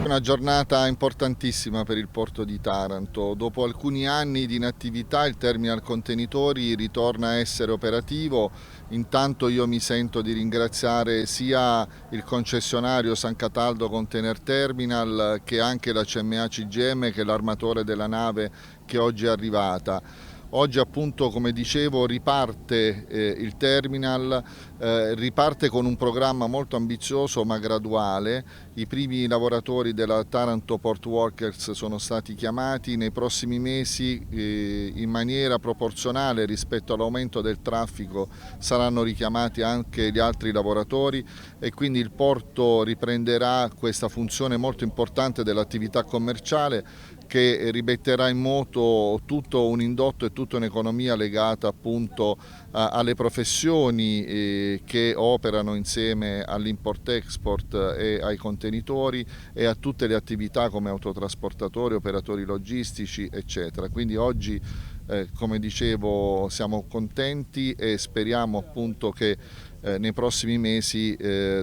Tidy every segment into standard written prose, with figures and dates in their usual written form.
una giornata importantissima per il porto di Taranto. Dopo alcuni anni di inattività il terminal contenitori ritorna a essere operativo. Intanto io mi sento di ringraziare sia il concessionario San Cataldo Container Terminal che anche la CMA CGM, che è l'armatore della nave che oggi è arrivata. Oggi appunto, come dicevo, riparte il terminal, riparte con un programma molto ambizioso ma graduale. I primi lavoratori della Taranto Port Workers sono stati chiamati. Nei prossimi mesi in maniera proporzionale rispetto all'aumento del traffico saranno richiamati anche gli altri lavoratori e quindi il porto riprenderà questa funzione molto importante dell'attività commerciale, che rimetterà in moto tutto un indotto e tutta un'economia legata appunto alle professioni che operano insieme all'import-export e ai contenitori e a tutte le attività come autotrasportatori, operatori logistici, eccetera. Quindi oggi, come dicevo, siamo contenti e speriamo appunto che nei prossimi mesi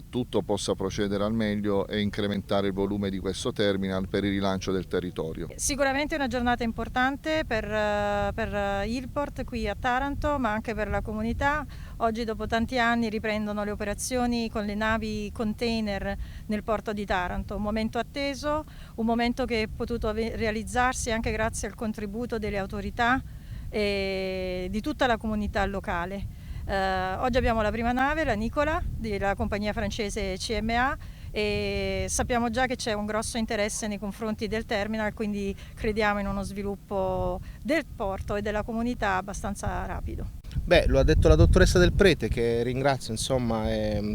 tutto possa procedere al meglio e incrementare il volume di questo terminal per il rilancio del territorio. Sicuramente è una giornata importante per Ilport qui a Taranto, ma anche per la comunità. Oggi, dopo tanti anni, riprendono le operazioni con le navi container nel porto di Taranto. Un momento atteso, un momento che è potuto realizzarsi anche grazie al contributo delle autorità e di tutta la comunità locale. Oggi abbiamo la prima nave, la Nicola, della compagnia francese CMA, e sappiamo già che c'è un grosso interesse nei confronti del terminal, quindi crediamo in uno sviluppo del porto e della comunità abbastanza rapido. Beh, lo ha detto la dottoressa Del Prete, che ringrazio, insomma,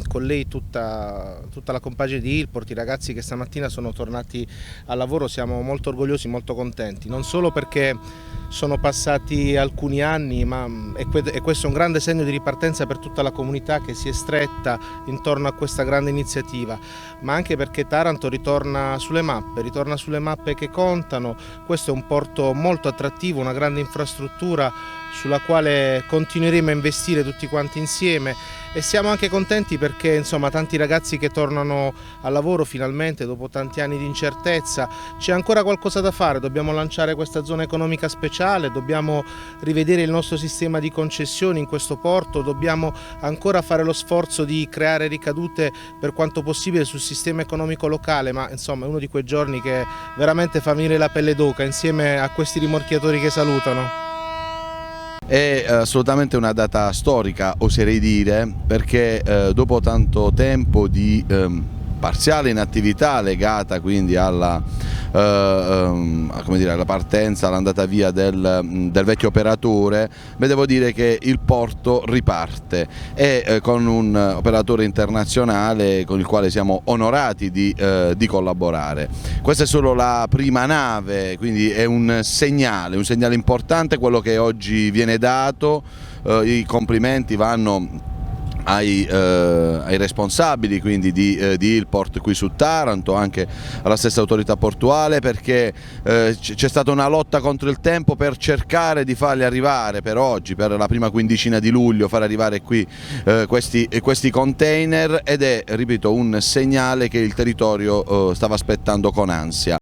con lei tutta la compagine di Ilport, i ragazzi che stamattina sono tornati al lavoro. Siamo molto orgogliosi, molto contenti, non solo perché sono passati alcuni anni, ma questo è un grande segno di ripartenza per tutta la comunità che si è stretta intorno a questa grande iniziativa, ma anche perché Taranto ritorna sulle mappe che contano. Questo è un porto molto attrattivo, una grande infrastruttura sulla quale continueremo a investire tutti quanti insieme, e siamo anche contenti perché, insomma, tanti ragazzi che tornano al lavoro finalmente dopo tanti anni di incertezza. C'è ancora qualcosa da fare, dobbiamo lanciare questa zona economica speciale, dobbiamo rivedere il nostro sistema di concessioni in questo porto, dobbiamo ancora fare lo sforzo di creare ricadute per quanto possibile sul sistema economico locale, ma insomma è uno di quei giorni che veramente fa venire la pelle d'oca insieme a questi rimorchiatori che salutano. È assolutamente una data storica, oserei dire, perché dopo tanto tempo di parziale inattività legata quindi alla partenza, all'andata via del vecchio operatore, devo dire che il porto riparte e con un operatore internazionale con il quale siamo onorati di collaborare. Questa è solo la prima nave, quindi è un segnale importante quello che oggi viene dato. I complimenti vanno ai responsabili quindi di Ilport qui su Taranto, anche alla stessa autorità portuale, perché c'è stata una lotta contro il tempo per cercare di farli arrivare per oggi, per la prima quindicina di luglio, far arrivare qui questi container, ed è, ripeto, un segnale che il territorio stava aspettando con ansia.